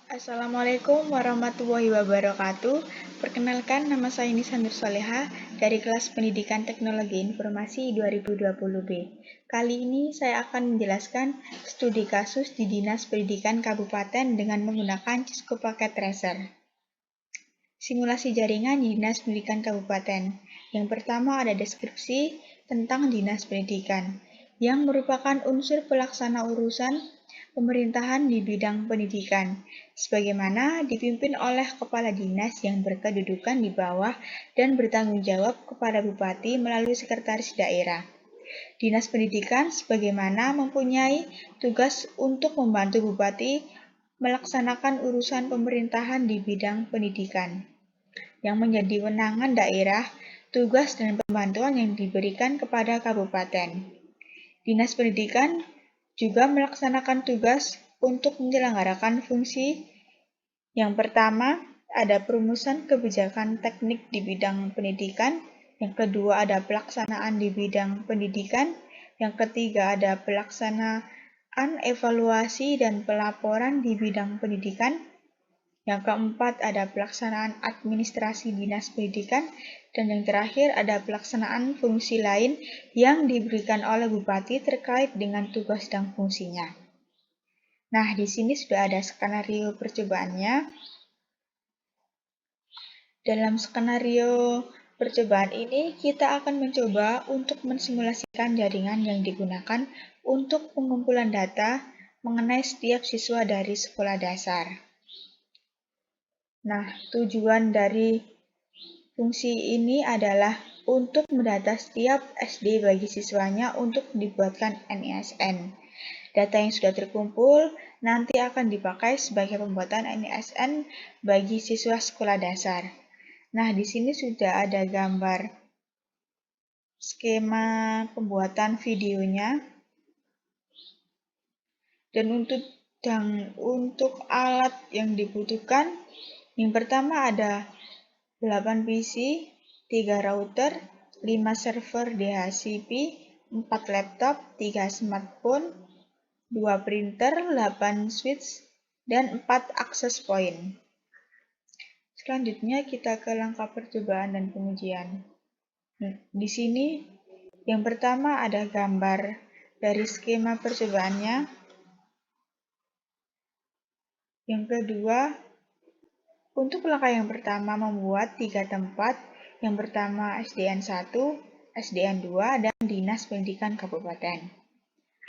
Assalamualaikum warahmatullahi wabarakatuh. Perkenalkan, nama saya Nisa Nursoleha dari kelas Pendidikan Teknologi Informasi 2020B. Kali ini saya akan menjelaskan studi kasus di Dinas Pendidikan Kabupaten dengan menggunakan Cisco Packet Tracer. Simulasi jaringan di Dinas Pendidikan Kabupaten. Yang pertama ada deskripsi tentang Dinas Pendidikan, yang merupakan unsur pelaksana urusan pemerintahan di bidang pendidikan, sebagaimana dipimpin oleh kepala dinas yang berkedudukan di bawah dan bertanggung jawab kepada bupati melalui sekretaris daerah. Dinas Pendidikan sebagaimana mempunyai tugas untuk membantu bupati melaksanakan urusan pemerintahan di bidang pendidikan, yang menjadi wewenang daerah, tugas dan pembantuan yang diberikan kepada kabupaten. Dinas Pendidikan juga melaksanakan tugas untuk menyelenggarakan fungsi. Yang pertama, ada perumusan kebijakan teknik di bidang pendidikan. Yang kedua, ada pelaksanaan di bidang pendidikan. Yang ketiga, ada pelaksanaan evaluasi dan pelaporan di bidang pendidikan. Yang keempat, ada pelaksanaan administrasi dinas pendidikan. Dan yang terakhir, ada pelaksanaan fungsi lain yang diberikan oleh bupati terkait dengan tugas dan fungsinya. Nah, di sini sudah ada skenario percobaannya. Dalam skenario percobaan ini, kita akan mencoba untuk mensimulasikan jaringan yang digunakan untuk pengumpulan data mengenai setiap siswa dari sekolah dasar. Nah, tujuan dari fungsi ini adalah untuk mendata setiap SD bagi siswanya untuk dibuatkan NISN. Data yang sudah terkumpul nanti akan dipakai sebagai pembuatan NISN bagi siswa sekolah dasar. Nah, di sini sudah ada gambar skema pembuatan videonya. Dan untuk alat yang dibutuhkan, yang pertama ada 8 PC, 3 router, 5 server DHCP, 4 laptop, 3 smartphone, 2 printer, 8 switch, dan 4 access point. Selanjutnya kita ke langkah percobaan dan pengujian. Di sini yang pertama ada gambar dari skema percobaannya. Yang kedua, untuk langkah yang pertama membuat 3 tempat. Yang pertama SDN 1, SDN 2, dan Dinas Pendidikan Kabupaten.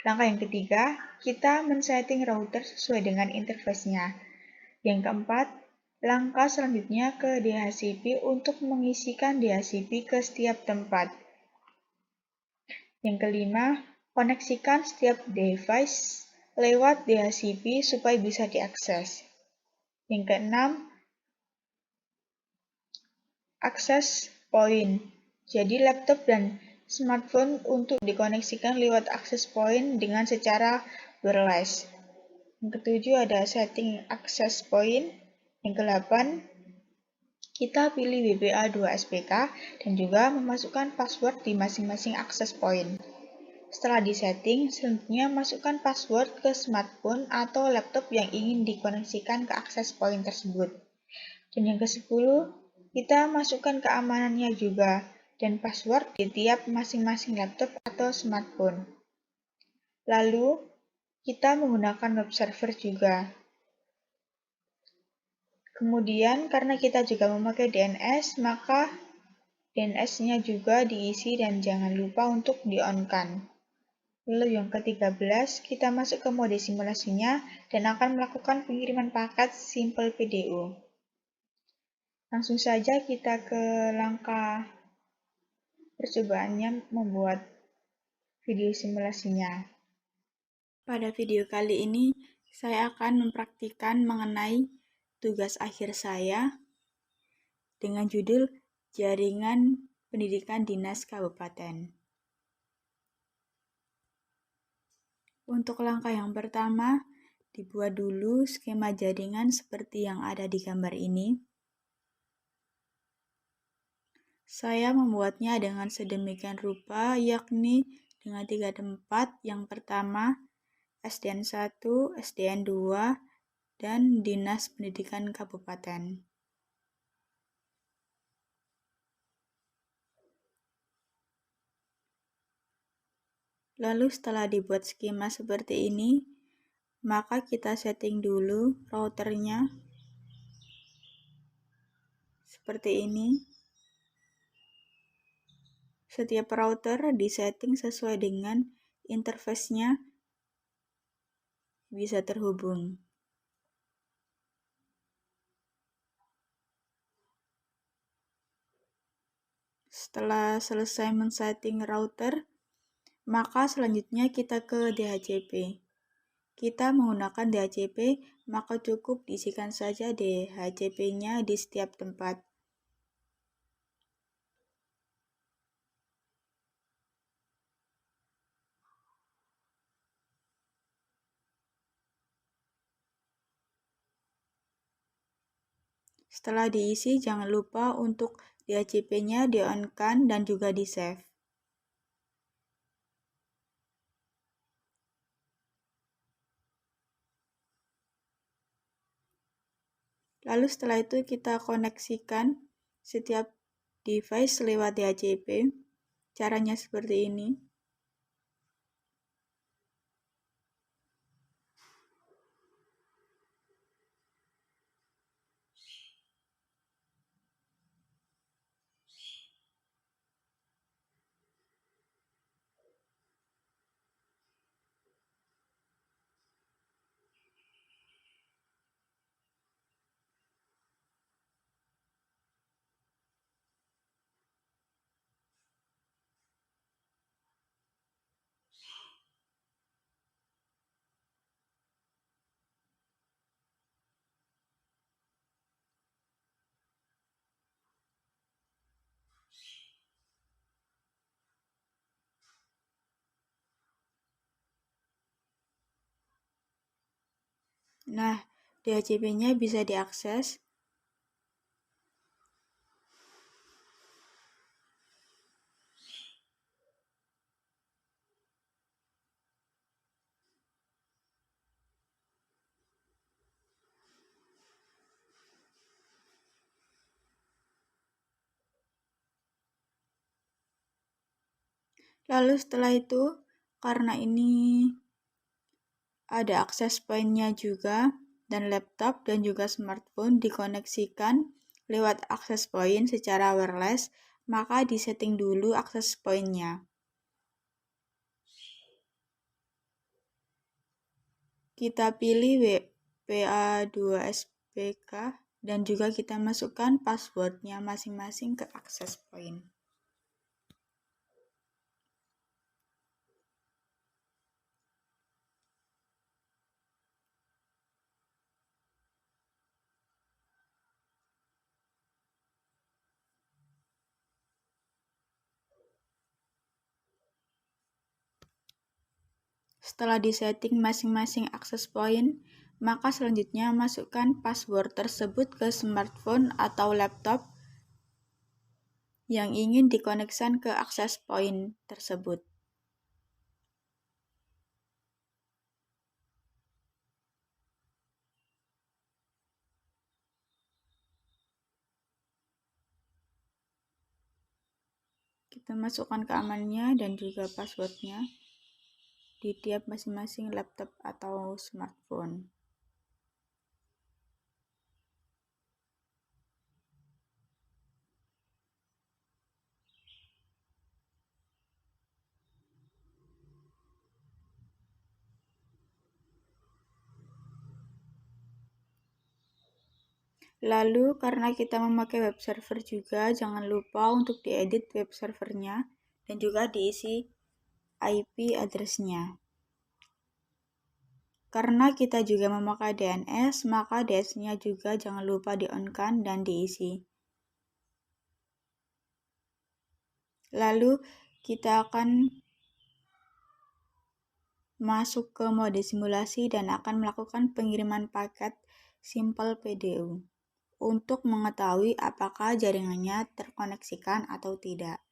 Langkah yang ketiga, kita men-setting router sesuai dengan interface-nya. Yang keempat, langkah selanjutnya ke DHCP untuk mengisikan DHCP ke setiap tempat. Yang kelima, koneksikan setiap device lewat DHCP supaya bisa diakses. Yang keenam, akses point. Jadi laptop dan smartphone untuk dikoneksikan lewat akses point dengan secara wireless. Yang ketujuh ada setting access point. Yang kedelapan, kita pilih WPA 2 SPK dan juga memasukkan password di masing-masing access point. Setelah disetting, selanjutnya masukkan password ke smartphone atau laptop yang ingin dikoneksikan ke access point tersebut. Dan yang ke-10, kita masukkan keamanannya juga dan password di tiap masing-masing laptop atau smartphone. Lalu, kita menggunakan web server juga. Kemudian, karena kita juga memakai DNS, maka DNS-nya juga diisi dan jangan lupa untuk di-on-kan. Lalu yang ke-13, kita masuk ke mode simulasinya dan akan melakukan pengiriman paket Simple PDU. Langsung saja kita ke langkah percobaannya membuat video simulasinya. Pada video kali ini, saya akan mempraktikkan mengenai tugas akhir saya dengan judul Jaringan Pendidikan Dinas Kabupaten. Untuk langkah yang pertama, dibuat dulu skema jaringan seperti yang ada di gambar ini. Saya membuatnya dengan sedemikian rupa, yakni dengan 3 tempat. Yang pertama, SDN 1, SDN 2, dan Dinas Pendidikan Kabupaten. Lalu setelah dibuat skema seperti ini, maka kita setting dulu routernya seperti ini. Setiap router disetting sesuai dengan interface-nya bisa terhubung. Setelah selesai men-setting router, maka selanjutnya kita ke DHCP. Kita menggunakan DHCP, maka cukup diisikan saja DHCP-nya di setiap tempat. Setelah diisi, jangan lupa untuk DHCP-nya di-on-kan dan juga di-save. Lalu setelah itu kita koneksikan setiap device lewat DHCP. Caranya seperti ini. Nah, DHCP-nya bisa diakses. Lalu setelah itu, karena ini ada akses point-nya juga, dan laptop dan juga smartphone dikoneksikan lewat akses point secara wireless, maka disetting dulu akses point-nya. Kita pilih WPA2SPK dan juga kita masukkan passwordnya masing-masing ke akses point. Setelah disetting masing-masing akses point, maka selanjutnya masukkan password tersebut ke smartphone atau laptop yang ingin dikoneksikan ke akses point tersebut. Kita masukkan keamanannya dan juga passwordnya di tiap masing-masing laptop atau smartphone. Lalu karena kita memakai web server juga, jangan lupa untuk diedit web servernya dan juga diisi IP address-nya. Karena kita juga memakai DNS, maka DNS-nya juga jangan lupa di-on-kan dan diisi. Lalu kita akan masuk ke mode simulasi dan akan melakukan pengiriman paket Simple PDU untuk mengetahui apakah jaringannya terkoneksikan atau tidak.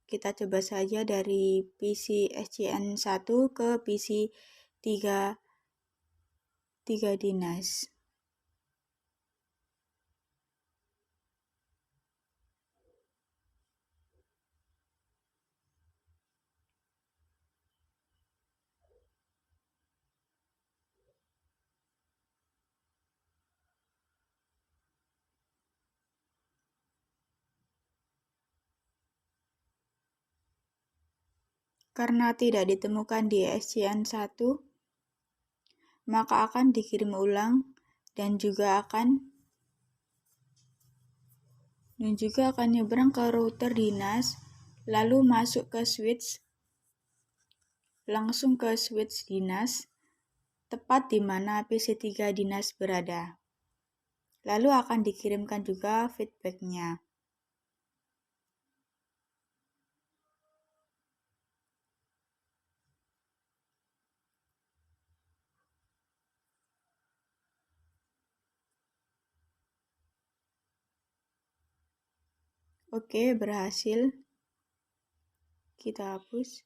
Kita coba saja dari PC SCN1 ke PC 3 dinas. Karena tidak ditemukan di SCN1, maka akan dikirim ulang dan juga akan nyebrang ke router dinas, lalu masuk ke langsung ke switch dinas, tepat di mana PC3 dinas berada. Lalu akan dikirimkan juga feedback-nya. Oke, berhasil. Kita hapus.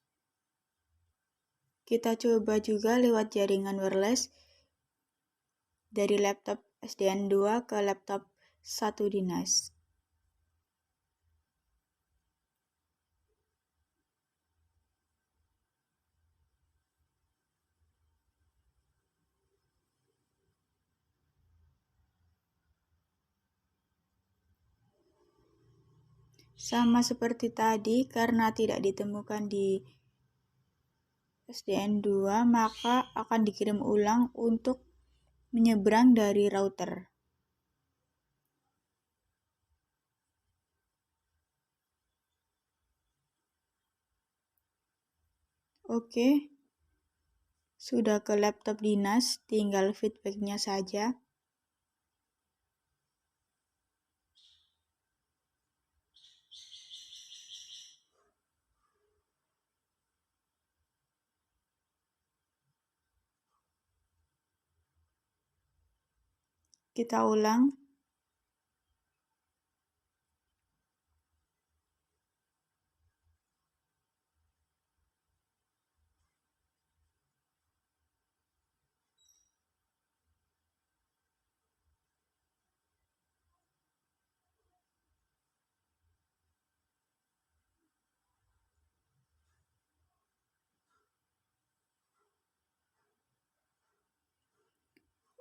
Kita coba juga lewat jaringan wireless dari laptop SDN2 ke laptop 1 dinas. Sama seperti tadi, karena tidak ditemukan di SDN2, maka akan dikirim ulang untuk menyeberang dari router. Oke, sudah ke laptop dinas, tinggal feedback-nya saja. Kita ulang.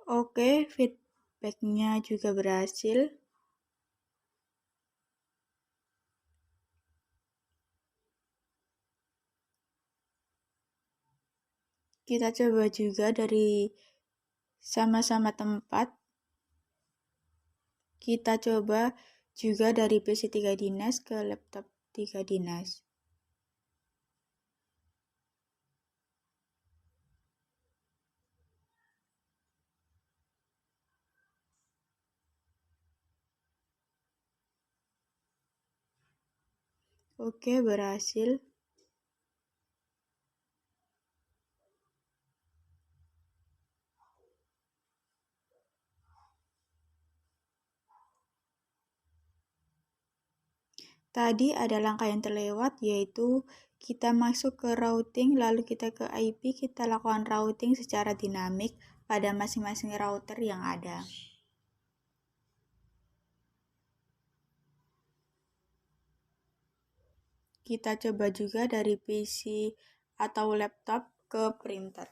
Oke, feedback-nya juga berhasil. Kita coba juga dari sama-sama tempat. Kita coba juga dari PC3 dinas ke laptop 3 dinas. Oke, berhasil. Tadi ada langkah yang terlewat, yaitu kita masuk ke routing, lalu kita ke IP, kita lakukan routing secara dinamik pada masing-masing router yang ada. Kita coba juga dari PC atau laptop ke printer.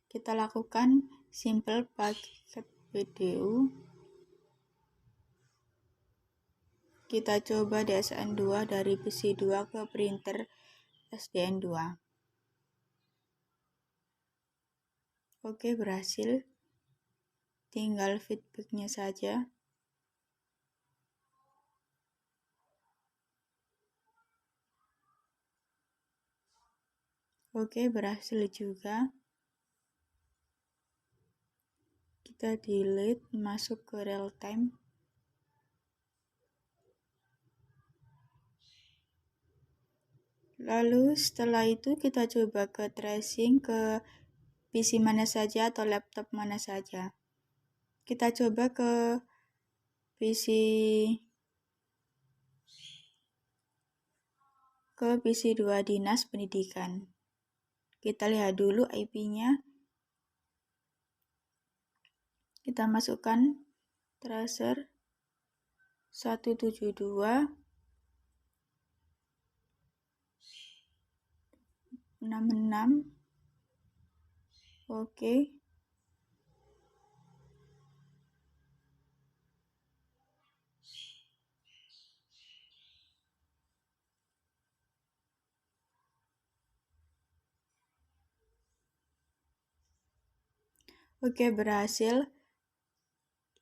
Kita lakukan simple packet BDU. Kita coba DSN2 dari PC2 ke printer SDN2. Oke, berhasil. Tinggal feedback-nya saja. Oke, berhasil juga. Kita delete, masuk ke real time. Lalu setelah itu kita coba ke tracing ke PC mana saja atau laptop mana saja. Kita coba ke PC 2 Dinas Pendidikan. Kita lihat dulu IP-nya. Kita masukkan tracer 172.66. Oke. Oke, berhasil.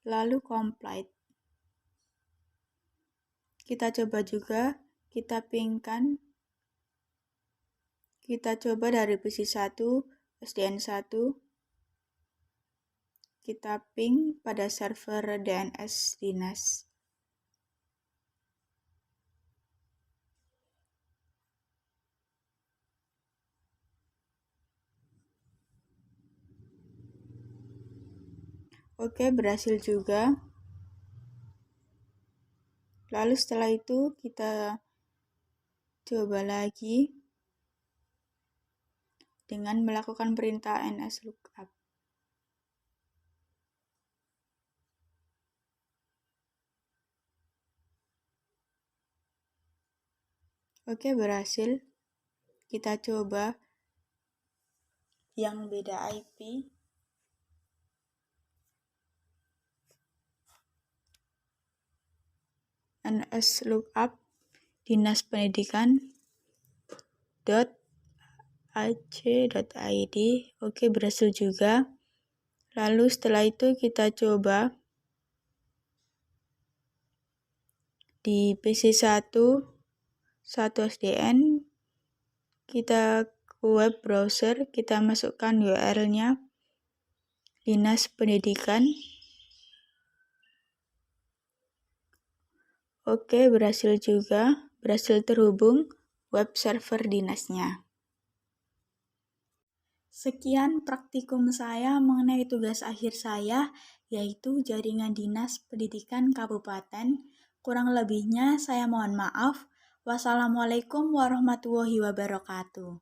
Lalu complete. Kita coba juga, kita pingkan. Kita coba dari PC 1, SDN 1. Kita ping pada server DNS dinas. Oke, berhasil juga. Lalu setelah itu kita coba lagi dengan melakukan perintah nslookup. Oke, berhasil. Kita coba yang beda IP. nslookup dinas pendidikan.ac.id. Oke, berhasil juga. Lalu setelah itu kita coba di PC 1 SDN, kita ke web browser, kita masukkan URL-nya dinas pendidikan. Oke, berhasil juga, berhasil terhubung web server dinasnya. Sekian praktikum saya mengenai tugas akhir saya, yaitu jaringan dinas pendidikan kabupaten. Kurang lebihnya saya mohon maaf. Wassalamualaikum warahmatullahi wabarakatuh.